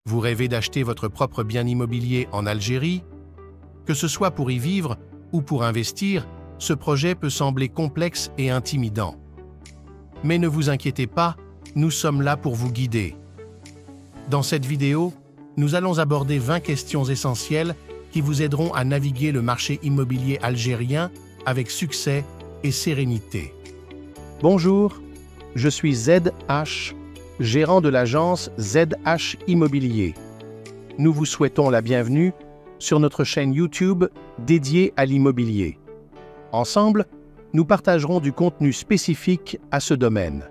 Vous rêvez d'acheter votre propre bien immobilier en Algérie? Que ce soit pour y vivre ou pour investir, ce projet peut sembler complexe et intimidant. Mais ne vous inquiétez pas, nous sommes là pour vous guider. Dans cette vidéo, nous allons aborder 20 questions essentielles qui vous aideront à naviguer le marché immobilier algérien avec succès et sérénité. Bonjour, je suis ZH, gérant de l'agence ZH Immobilier. Nous vous souhaitons la bienvenue sur notre chaîne YouTube dédiée à l'immobilier. Ensemble, nous partagerons du contenu spécifique à ce domaine.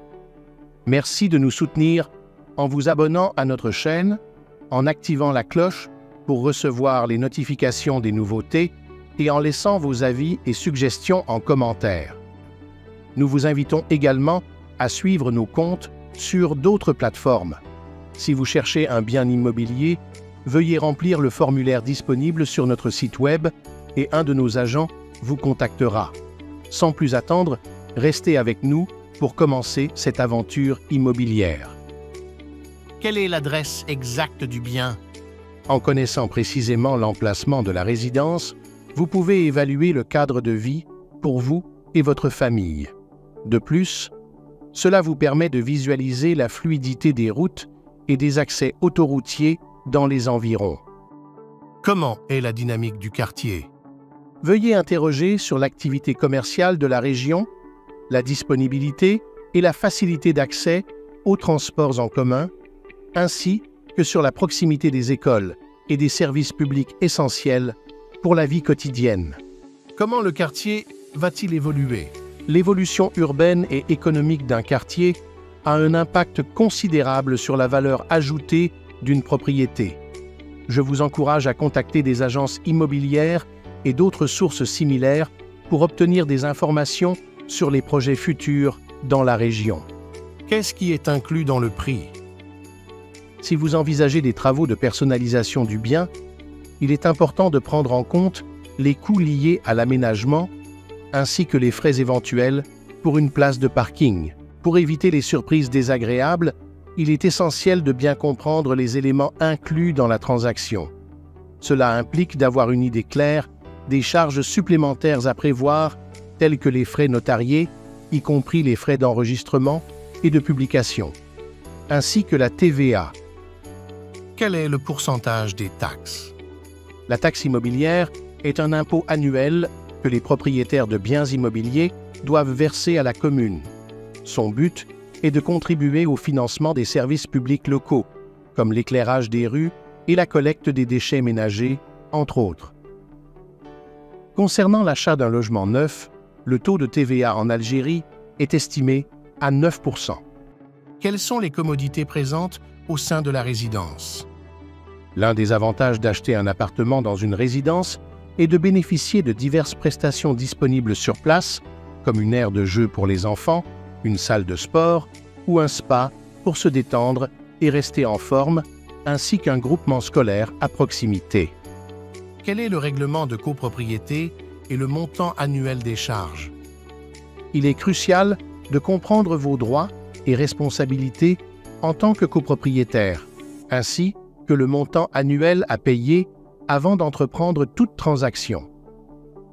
Merci de nous soutenir en vous abonnant à notre chaîne, en activant la cloche pour recevoir les notifications des nouveautés et en laissant vos avis et suggestions en commentaire. Nous vous invitons également à suivre nos comptes sur d'autres plateformes. Si vous cherchez un bien immobilier, veuillez remplir le formulaire disponible sur notre site web et un de nos agents vous contactera. Sans plus attendre, restez avec nous pour commencer cette aventure immobilière. Quelle est l'adresse exacte du bien? En connaissant précisément l'emplacement de la résidence, vous pouvez évaluer le cadre de vie pour vous et votre famille. De plus, cela vous permet de visualiser la fluidité des routes et des accès autoroutiers dans les environs. Comment est la dynamique du quartier? Veuillez interroger sur l'activité commerciale de la région, la disponibilité et la facilité d'accès aux transports en commun, ainsi que sur la proximité des écoles et des services publics essentiels pour la vie quotidienne. Comment le quartier va-t-il évoluer? L'évolution urbaine et économique d'un quartier a un impact considérable sur la valeur ajoutée d'une propriété. Je vous encourage à contacter des agences immobilières et d'autres sources similaires pour obtenir des informations sur les projets futurs dans la région. Qu'est-ce qui est inclus dans le prix? Si vous envisagez des travaux de personnalisation du bien, il est important de prendre en compte les coûts liés à l'aménagement ainsi que les frais éventuels pour une place de parking. Pour éviter les surprises désagréables, il est essentiel de bien comprendre les éléments inclus dans la transaction. Cela implique d'avoir une idée claire des charges supplémentaires à prévoir, telles que les frais notariés, y compris les frais d'enregistrement et de publication, ainsi que la TVA. Quel est le pourcentage des taxes? La taxe immobilière est un impôt annuel que les propriétaires de biens immobiliers doivent verser à la commune. Son but est de contribuer au financement des services publics locaux, comme l'éclairage des rues et la collecte des déchets ménagers, entre autres. Concernant l'achat d'un logement neuf, le taux de TVA en Algérie est estimé à 9%. Quelles sont les commodités présentes au sein de la résidence? L'un des avantages d'acheter un appartement dans une résidence est de bénéficier de diverses prestations disponibles sur place, comme une aire de jeu pour les enfants, une salle de sport ou un spa pour se détendre et rester en forme, ainsi qu'un groupement scolaire à proximité. Quel est le règlement de copropriété et le montant annuel des charges? Il est crucial de comprendre vos droits et responsabilités en tant que copropriétaire, ainsi que le montant annuel à payer avant d'entreprendre toute transaction.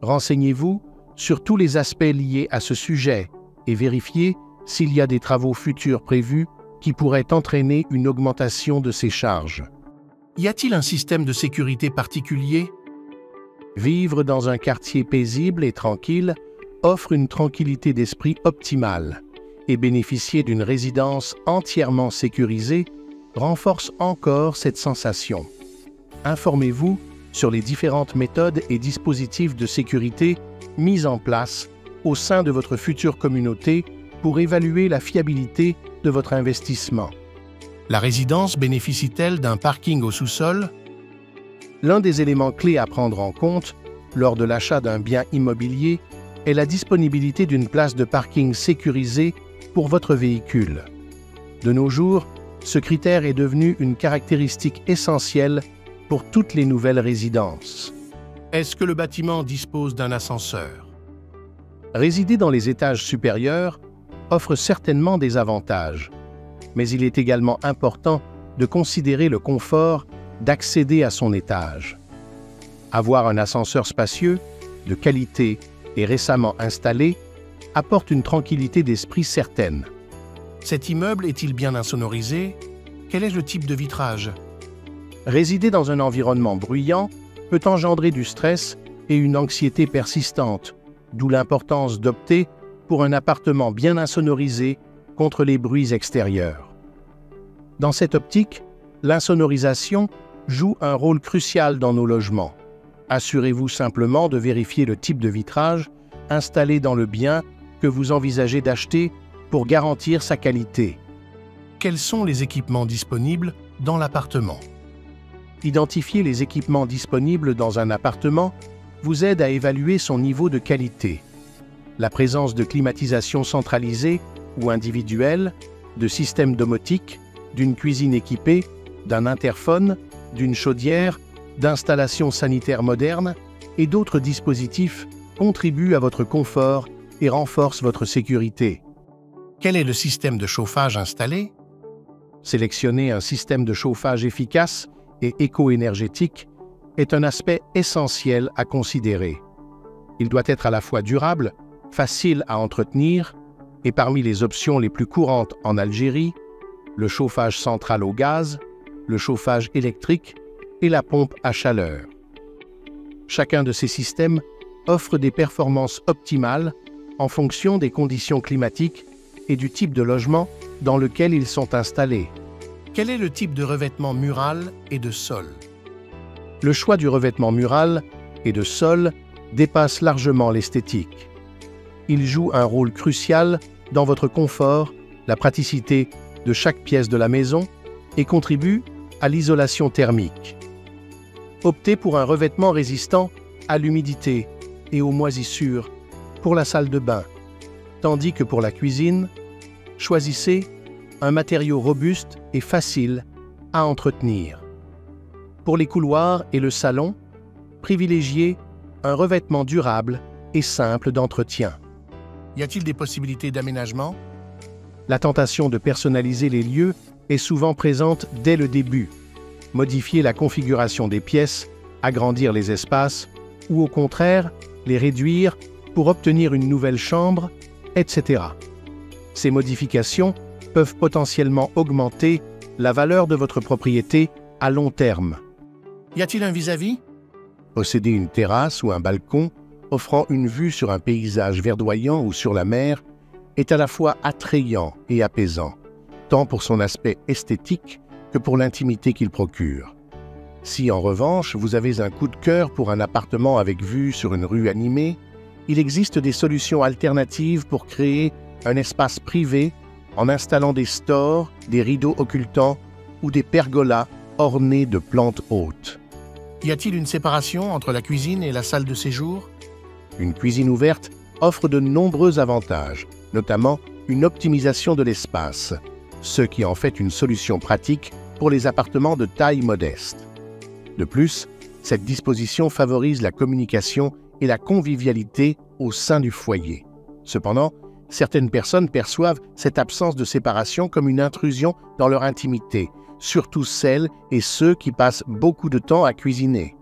Renseignez-vous sur tous les aspects liés à ce sujet et vérifiez s'il y a des travaux futurs prévus qui pourraient entraîner une augmentation de ces charges. Y a-t-il un système de sécurité particulier? Vivre dans un quartier paisible et tranquille offre une tranquillité d'esprit optimale et bénéficier d'une résidence entièrement sécurisée renforce encore cette sensation. Informez-vous sur les différentes méthodes et dispositifs de sécurité mis en place au sein de votre future communauté pour évaluer la fiabilité de votre investissement. La résidence bénéficie-t-elle d'un parking au sous-sol? L'un des éléments clés à prendre en compte lors de l'achat d'un bien immobilier est la disponibilité d'une place de parking sécurisée pour votre véhicule. De nos jours, ce critère est devenu une caractéristique essentielle pour toutes les nouvelles résidences. Est-ce que le bâtiment dispose d'un ascenseur? Résider dans les étages supérieurs offre certainement des avantages, mais il est également important de considérer le confort d'accéder à son étage. Avoir un ascenseur spacieux, de qualité et récemment installé apporte une tranquillité d'esprit certaine. Cet immeuble est-il bien insonorisé? Quel est le type de vitrage? Résider dans un environnement bruyant peut engendrer du stress et une anxiété persistante, d'où l'importance d'opter pour un appartement bien insonorisé contre les bruits extérieurs. Dans cette optique, l'insonorisation joue un rôle crucial dans nos logements. Assurez-vous simplement de vérifier le type de vitrage installé dans le bien que vous envisagez d'acheter pour garantir sa qualité. Quels sont les équipements disponibles dans l'appartement? Identifier les équipements disponibles dans un appartement vous aide à évaluer son niveau de qualité. La présence de climatisation centralisée ou individuelle, de systèmes domotiques, d'une cuisine équipée, d'un interphone, d'une chaudière, d'installations sanitaires modernes et d'autres dispositifs contribuent à votre confort et renforcent votre sécurité. Quel est le système de chauffage installé? Sélectionner un système de chauffage efficace et éco-énergétique est un aspect essentiel à considérer. Il doit être à la fois durable, facile à entretenir et parmi les options les plus courantes en Algérie, le chauffage central au gaz, le chauffage électrique et la pompe à chaleur. Chacun de ces systèmes offre des performances optimales en fonction des conditions climatiques et du type de logement dans lequel ils sont installés. Quel est le type de revêtement mural et de sol? Le choix du revêtement mural et de sol dépasse largement l'esthétique. Il joue un rôle crucial dans votre confort, la praticité de chaque pièce de la maison et contribue à l'isolation thermique. Optez pour un revêtement résistant à l'humidité et aux moisissures pour la salle de bain, tandis que pour la cuisine, choisissez un matériau robuste et facile à entretenir. Pour les couloirs et le salon, privilégiez un revêtement durable et simple d'entretien. Y a-t-il des possibilités d'aménagement? La tentation de personnaliser les lieux est souvent présente dès le début. Modifier la configuration des pièces, agrandir les espaces ou au contraire, les réduire pour obtenir une nouvelle chambre, etc. Ces modifications peuvent potentiellement augmenter la valeur de votre propriété à long terme. Y a-t-il un vis-à-vis? Posséder une terrasse ou un balcon offrant une vue sur un paysage verdoyant ou sur la mer est à la fois attrayant et apaisant, tant pour son aspect esthétique que pour l'intimité qu'il procure. Si en revanche vous avez un coup de cœur pour un appartement avec vue sur une rue animée, il existe des solutions alternatives pour créer un espace privé en installant des stores, des rideaux occultants ou des pergolas ornés de plantes hautes. Y a-t-il une séparation entre la cuisine et la salle de séjour? Une cuisine ouverte offre de nombreux avantages, notamment une optimisation de l'espace, ce qui en fait une solution pratique pour les appartements de taille modeste. De plus, cette disposition favorise la communication et la convivialité au sein du foyer. Cependant, certaines personnes perçoivent cette absence de séparation comme une intrusion dans leur intimité, surtout celles et ceux qui passent beaucoup de temps à cuisiner.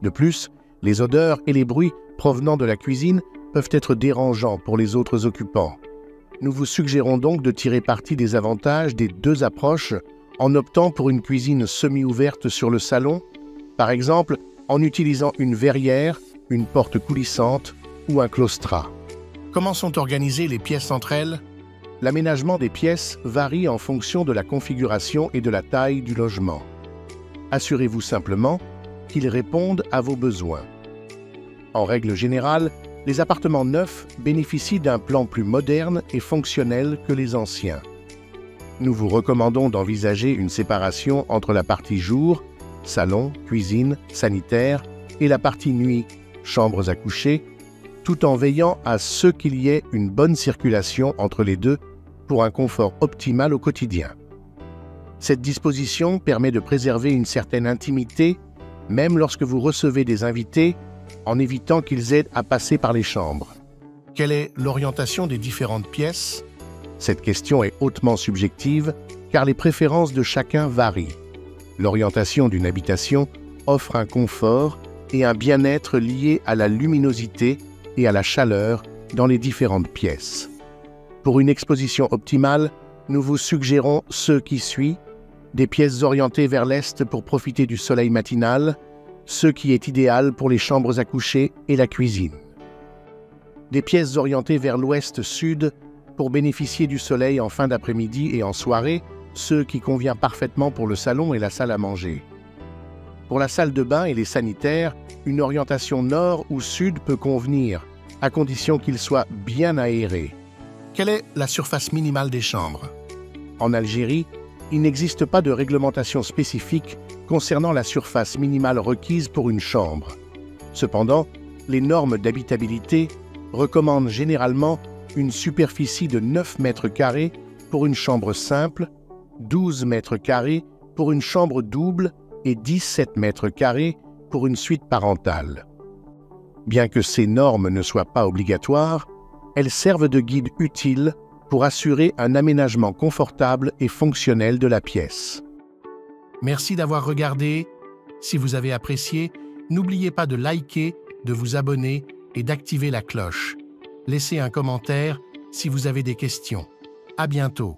De plus, les odeurs et les bruits provenant de la cuisine peuvent être dérangeants pour les autres occupants. Nous vous suggérons donc de tirer parti des avantages des deux approches en optant pour une cuisine semi-ouverte sur le salon, par exemple en utilisant une verrière, une porte coulissante ou un claustrat. Comment sont organisées les pièces entre elles? L'aménagement des pièces varie en fonction de la configuration et de la taille du logement. Assurez-vous simplement qu'ils répondent à vos besoins. En règle générale, les appartements neufs bénéficient d'un plan plus moderne et fonctionnel que les anciens. Nous vous recommandons d'envisager une séparation entre la partie jour, salon, cuisine, sanitaire, et la partie nuit, chambres à coucher, tout en veillant à ce qu'il y ait une bonne circulation entre les deux pour un confort optimal au quotidien. Cette disposition permet de préserver une certaine intimité, même lorsque vous recevez des invités, en évitant qu'ils aient à passer par les chambres. Quelle est l'orientation des différentes pièces? Cette question est hautement subjective car les préférences de chacun varient. L'orientation d'une habitation offre un confort et un bien-être liés à la luminosité et à la chaleur dans les différentes pièces. Pour une exposition optimale, nous vous suggérons ce qui suit: des pièces orientées vers l'est pour profiter du soleil matinal, ce qui est idéal pour les chambres à coucher et la cuisine. Des pièces orientées vers l'ouest-sud pour bénéficier du soleil en fin d'après-midi et en soirée, ce qui convient parfaitement pour le salon et la salle à manger. Pour la salle de bain et les sanitaires, une orientation nord ou sud peut convenir, à condition qu'il soit bien aéré. Quelle est la surface minimale des chambres? En Algérie, il n'existe pas de réglementation spécifique concernant la surface minimale requise pour une chambre. Cependant, les normes d'habitabilité recommandent généralement une superficie de 9 mètres carrés pour une chambre simple, 12 mètres carrés pour une chambre double et 17 mètres carrés pour une suite parentale. Bien que ces normes ne soient pas obligatoires, elles servent de guide utile pour assurer un aménagement confortable et fonctionnel de la pièce. Merci d'avoir regardé. Si vous avez apprécié, n'oubliez pas de liker, de vous abonner et d'activer la cloche. Laissez un commentaire si vous avez des questions. À bientôt.